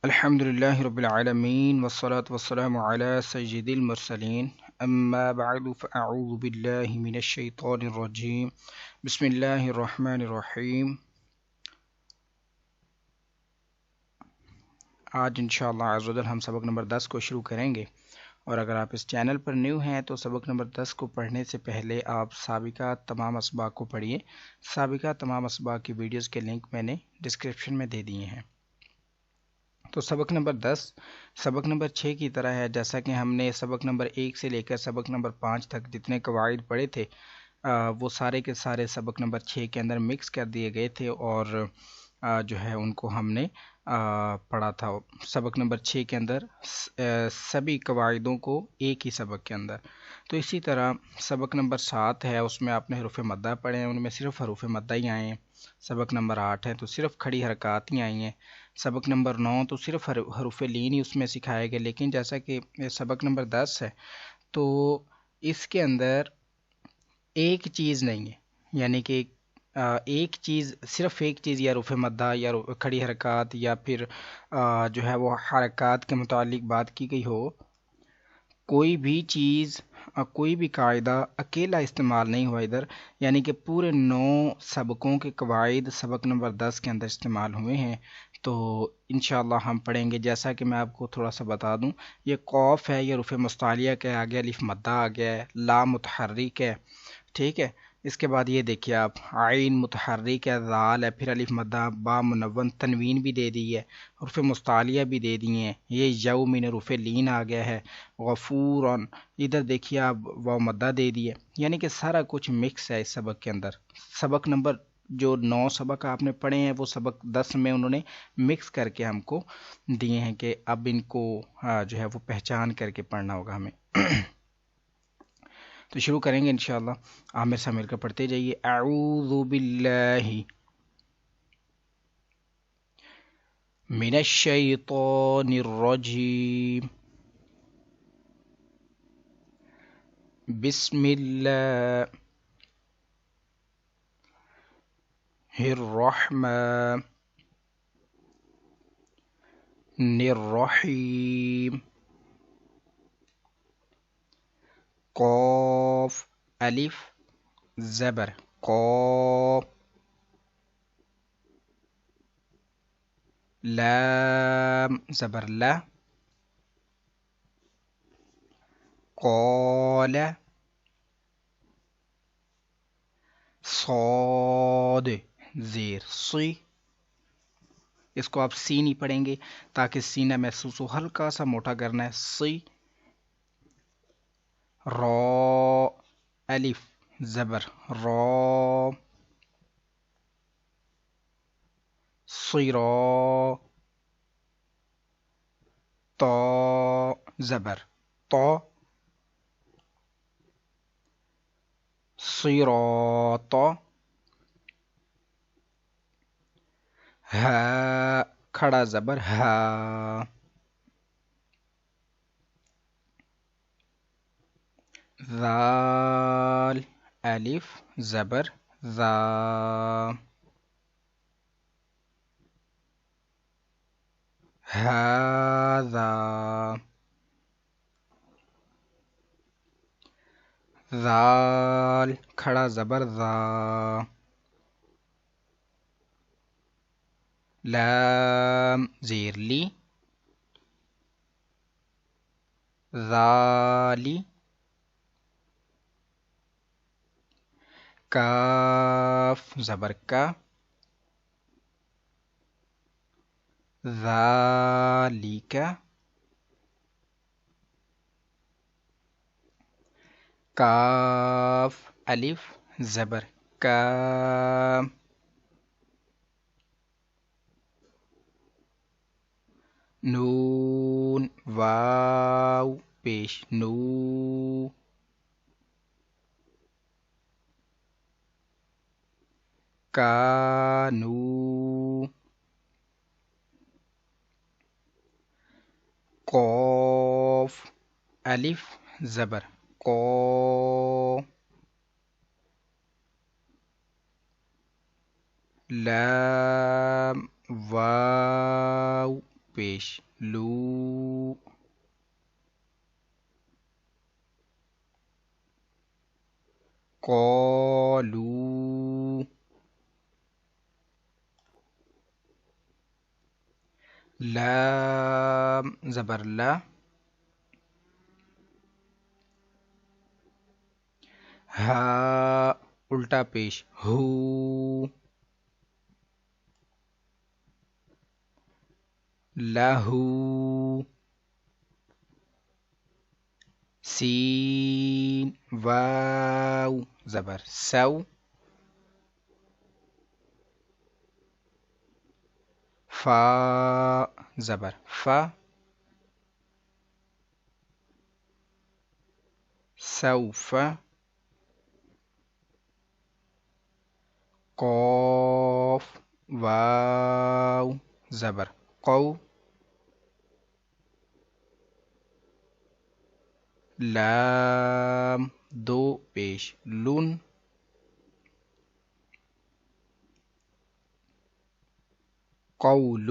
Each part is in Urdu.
الحمدللہ رب العالمین والصلاة والسلام علی سید المرسلین اما بعد فاعوذ باللہ من الشیطان الرجیم بسم اللہ الرحمن الرحیم۔ آج انشاءاللہ عز و جل ہم سبق نمبر 10 کو شروع کریں گے، اور اگر آپ اس چینل پر نیو ہیں تو سبق نمبر 10 کو پڑھنے سے پہلے آپ سابقہ تمام اسباق کو پڑھیے۔ سابقہ تمام اسباق کی ویڈیوز کے لنک میں نے ڈسکرپشن میں دے دیے ہیں۔ تو سبق نمبر 10 سبق نمبر 6 کی طرح ہے، جیسا کہ ہم نے سبق نمبر 1 سے لے کر سبق نمبر 5 تک جتنے قواعد پڑھے تھے وہ سارے کے سارے سبق نمبر 6 کے اندر مکس کر دیے گئے تھے، اور جو ہے ان کو ہم نے پڑھا تھا سبق نمبر 6 کے اندر سبھی قواعدوں کو ایک ہی سبق کے اندر۔ تو اسی طرح سبق نمبر 7 ہے، اس میں آپ نے حروف مدہ پڑھے ہیں، ان میں صرف حروف مدہ ہی آئے ہیں۔ سبق نمبر 8 ہے تو صرف کھڑی حرکات ہی آئی ہیں۔ سبق نمبر 9 تو صرف حروف لین ہی اس میں سکھائے گئے، لیکن جیسا کہ سبق نمبر 10 ہے تو اس کے اندر ایک چیز نہیں ہے، یعنی کہ ایک چیز صرف ایک چیز یا حروف مدہ یا کھڑی حرکات یا پھر جو ہے وہ حرکات کے متعلق بات کی گئی ہو، کوئی بھی چیز کوئی بھی قاعدہ اکیلا استعمال نہیں ہوا ادھر، یعنی کہ پورے 9 سبقوں کے قواعد سبق نمبر 10 کے اندر استعمال ہوئے ہیں۔ تو انشاءاللہ ہم پڑھیں گے، جیسا کہ میں آپ کو تھوڑا سا بتا دوں، یہ قوف ہے، یہ حروف مستعلیہ کے آگے الف مدہ آ گیا ہے، لام متحرک ہے، ٹھیک ہے۔ اس کے بعد یہ دیکھیے آپ، عین متحرک ہے، ذال ہے، پھر الف مدہ، با منون، تنوین بھی دے دی ہے، حروف مستعلیہ بھی دے دی ہیں، یہ یو من حروف لین آ گیا ہے، غفورن، ادھر دیکھیے آپ واو مدہ دے دی ہے، یعنی کہ سارا کچھ مکس ہے اس سبق کے اندر۔ سبق نمبر جو 9 سبق آپ نے پڑھے ہیں وہ سبق 10 میں انہوں نے مکس کر کے ہم کو دیے ہیں کہ اب ان کو جو ہے وہ پہچان کر کے پڑھنا ہوگا ہمیں۔ تو شروع کریں گے انشاءاللہ، عامر سے مل کر پڑھتے جائیے۔ اعوذ باللہ من الشیطان الرجیم، بسم اللہ الرحمن الرحیم، قاف الف زبر قاف، لام زبر لا، قال صاد زیر سی، اس کو آپ سی نہیں پڑھیں گے تاکہ سینہ محسوس ہو، ہلکا سا موٹا کرنا ہے، سی، را الف زبر را، صرا، تا زبر تا، صراط، ہا کھڑا زبر ہا، ذال الف زبر ذا، ہذا، ذال کھڑا زبر ذا، لام زیر لی، ذالی، کاف زبر کا، ذالک، کاف الف زبر کا، نون واو پیش نو، کانو، قاف الف زبر قا، لام واو پیش لو، قالوا، لام زبر لا، ہا الٹا پیش ہو، لہو، سین واو زبر سو، فا زبر فا، سوف، قاف واو زبر قو، لام دو پیش لن، قول،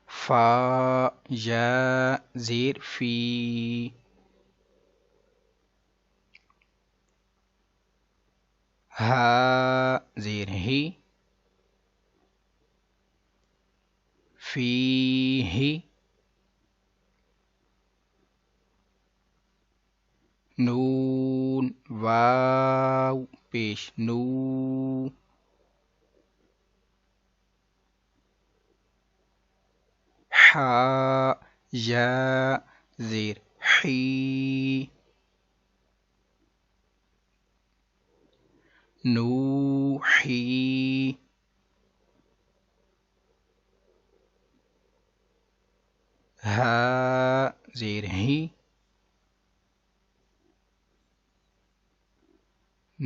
فا یا زیر فی، ہا زیر ہی، فیہ، نون واو پیش نو، حا یا زیر حی، نوحی، ہا زیر ہی،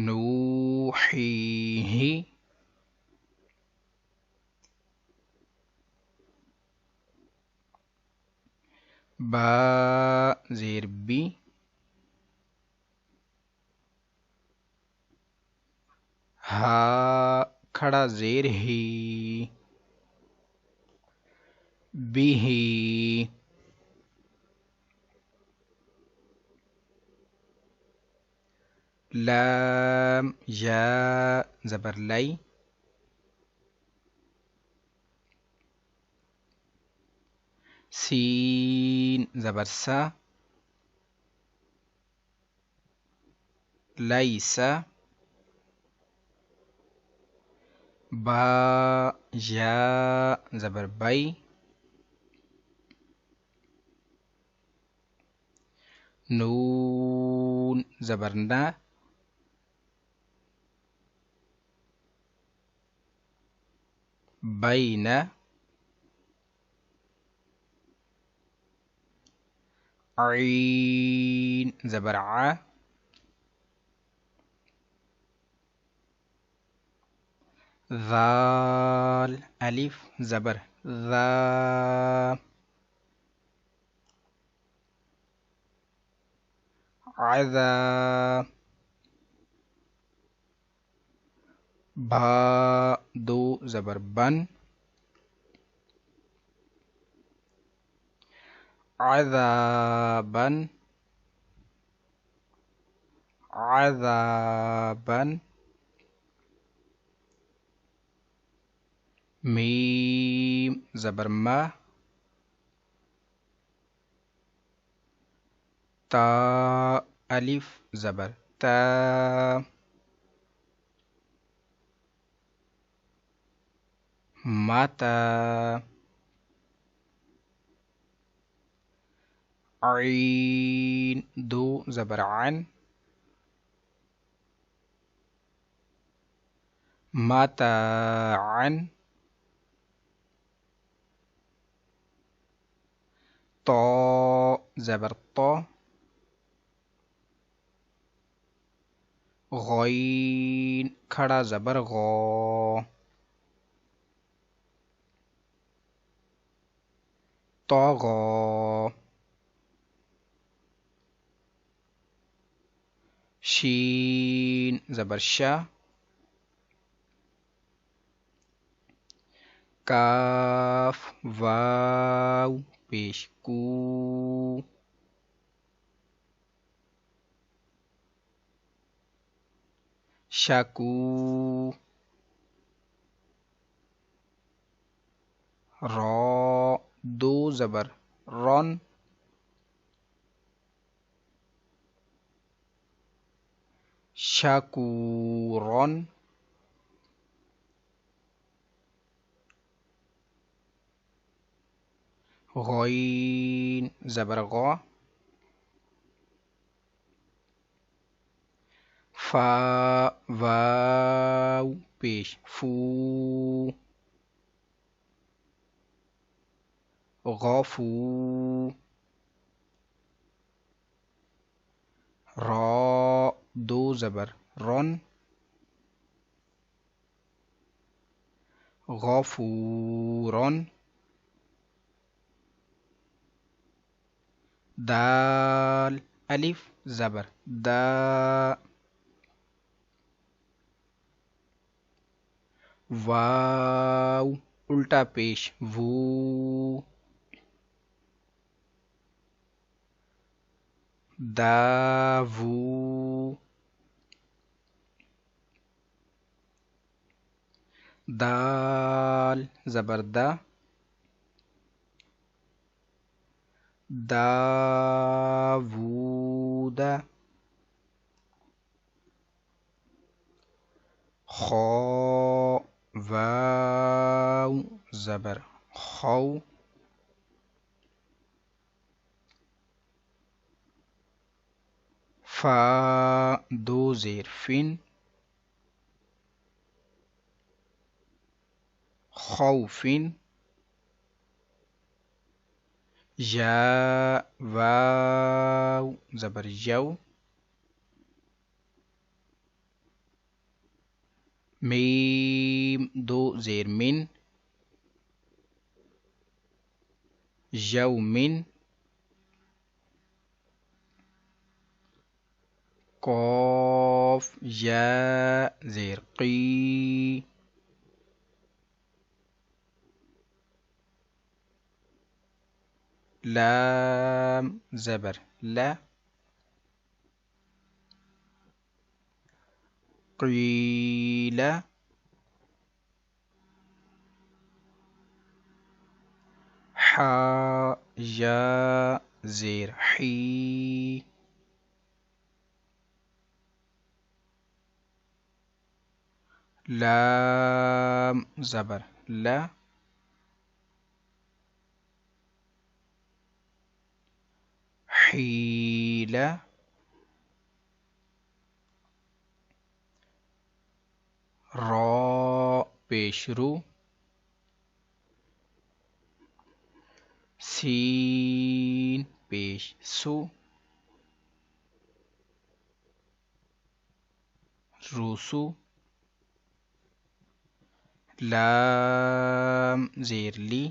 نوحیہ، با زیر بی، ہا کھڑا زیر ہی، بھی، لام یا زبر لائی، سین زبر سا، لیسا، با یا زبر بائی، نون زبر نا، بین، عین زبر ع، ذال الف زبر ذا، عذا، با دو زبر بن، عذابا، عذابا، میم زبر ما، تا الف زبر تا، ماتا، عین دو زبر عن، متاعا، طا زبر طا، غین کھڑا زبر غا، طغا، شین زبر شا، کاف واو پیش کو، شکو، را دو زبر رون، شکورون، غین زبر غا، فا واو پیش فو، غافو، را دو زبر رون، غافورون، دال الف زبر دا، واو الٹا پیش وو، داوو، دال زبر دا، داوود، خا واو زبر خو، فا دو زیر فن، خوفن، یا واو زبر یو، میم دو زیر من، یومن، قاف یا زیر قی، لام زبر لا، قیل، حا یا زیر حی، لام زبر لا، حیل، را پیش رو، سین پیش سو، روسو، لام زیر لی،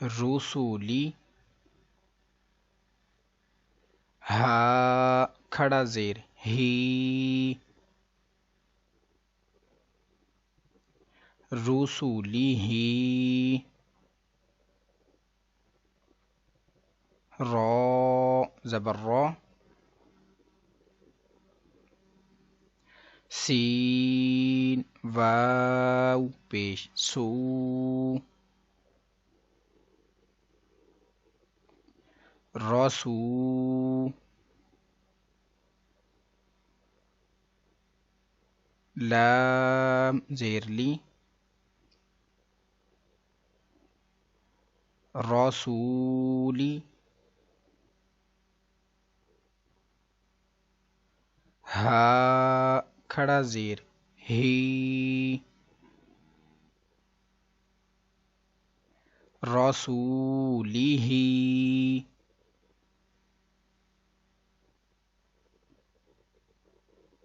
رسولی، ہا کھڑا زیر ہی، رسولی ہی، را زبر را، سین واو پیش سو، رسو، لام زیر لی، رسولی، ہا کھڑا زیر ہی، رسولی ہی،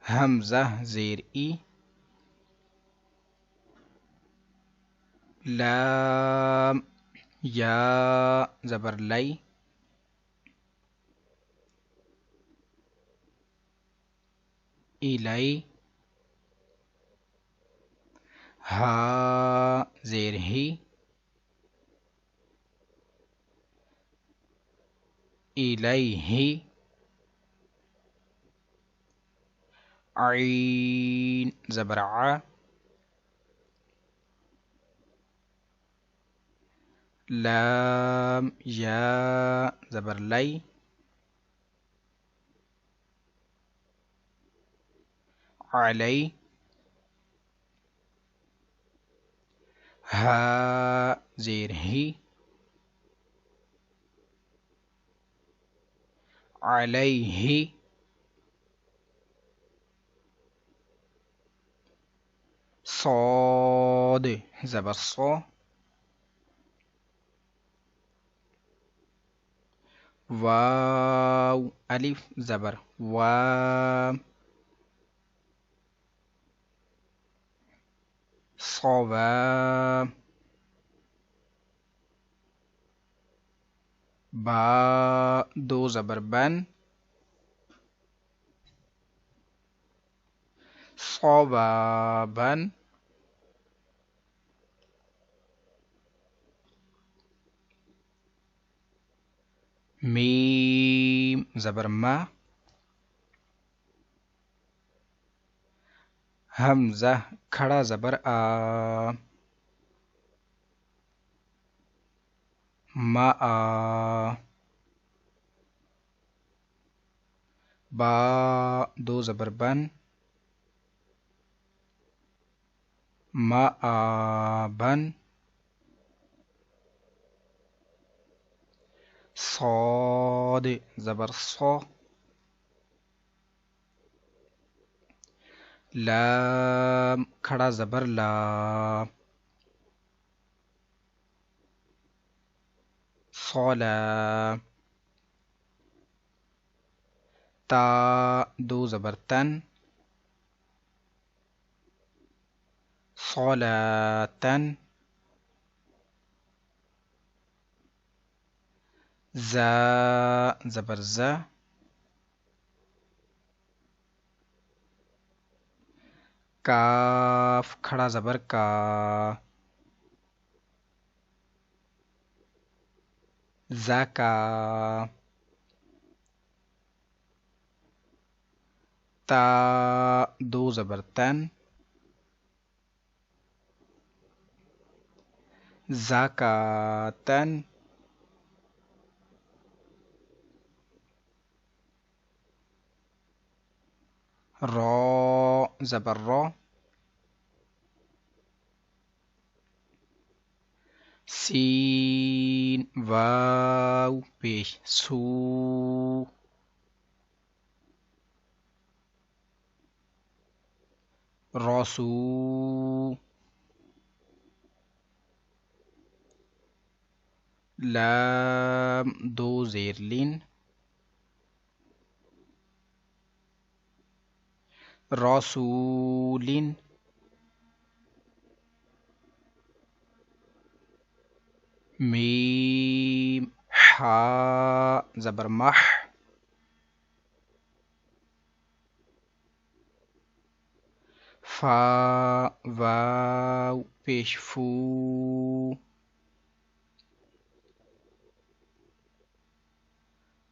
حمزہ زیر ای، لام یا زبر لائی، الائی، ہا زیر ہی، الیہ، عین زبر ع، لام یا زبر لی، علی، ہا زیر ہی، علیہ، صاد زبر صو، واو الف زبر وا، صوا، با دو زبر بن، صوابا، میم زبر ما، حمزہ کھڑا زبر آ، ما آ، با دو زبر بن، ما آ بن، صاد زبر صو، لام کھڑا زبر لا، صولا، تا دو زبر تن، صلاتن، زا زبر زا، کاف کھڑا زبر کا، زکا، تا دو زبر تن، زکاتن، را زبر را، سین واو پیش سو، راسو، لام دو زیر لین، رسولین، میم حا زبر مح، فا واو پیش فو،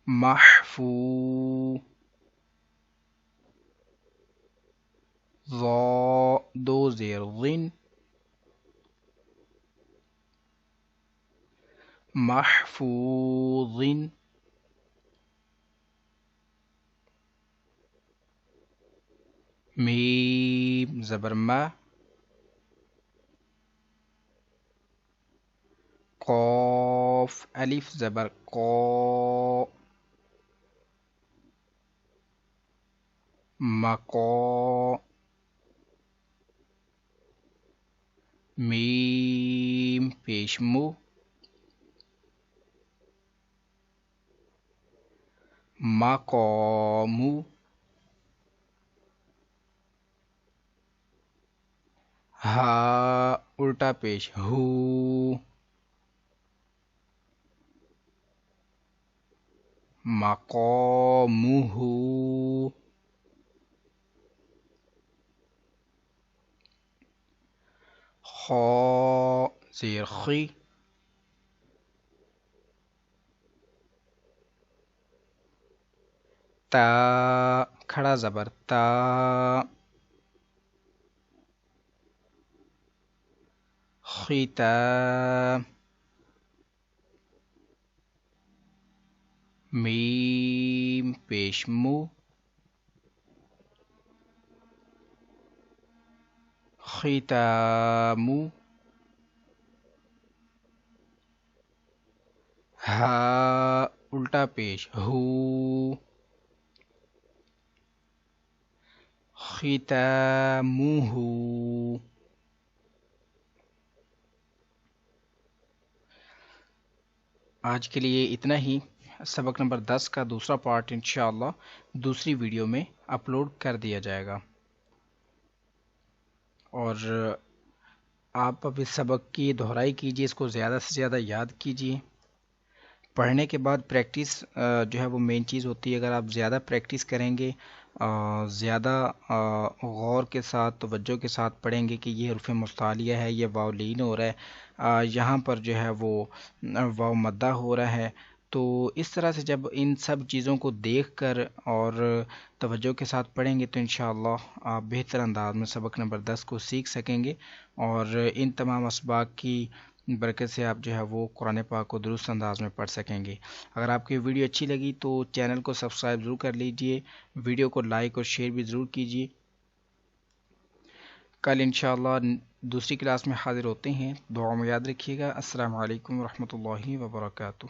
محفو، ضا دو زیر ضن، محفوظ، میم زبر ما، قاف الف زبر قا، مقا، میم پیش مو، مقامو، ہا الٹا پیش ہو، مقامہ، خا زیر خی، تا کھڑا زبر تا، خیتا، میم پیش مو، ختامو، ہا الٹا پیش ہو، ختامہ. آج کے لیے اتنا ہی. سبق نمبر 10 کا دوسرا پارٹ انشاءاللہ دوسری ویڈیو میں اپلوڈ کر دیا جائے گا، اور آپ اب اس سبق کی دہرائی کیجیے، اس کو زیادہ سے زیادہ یاد کیجیے. پڑھنے کے بعد پریکٹس جو ہے وہ مین چیز ہوتی ہے. اگر آپ زیادہ پریکٹس کریں گے، زیادہ غور کے ساتھ توجہ کے ساتھ پڑھیں گے کہ یہ حروف مستعلیہ ہے، یہ واو لین ہو رہا ہے، یہاں پر جو ہے وہ واو مدہ ہو رہا ہے، تو اس طرح سے جب ان سب چیزوں کو دیکھ کر اور توجہ کے ساتھ پڑھیں گے تو انشاءاللہ آپ بہتر انداز میں سبق نمبر 10 کو سیکھ سکیں گے، اور ان تمام اسباق کی برکت سے آپ جو ہے وہ قرآن پاک کو درست انداز میں پڑھ سکیں گے. اگر آپ کی ویڈیو اچھی لگی تو چینل کو سبسکرائب ضرور کر لیجئے، ویڈیو کو لائک اور شیئر بھی ضرور کیجئے. کل انشاءاللہ دوسری کلاس میں حاضر ہوتے ہیں. دعا میں یاد رکھیے گا. السلام علیکم ورحمۃ اللہ وبرکاتہ.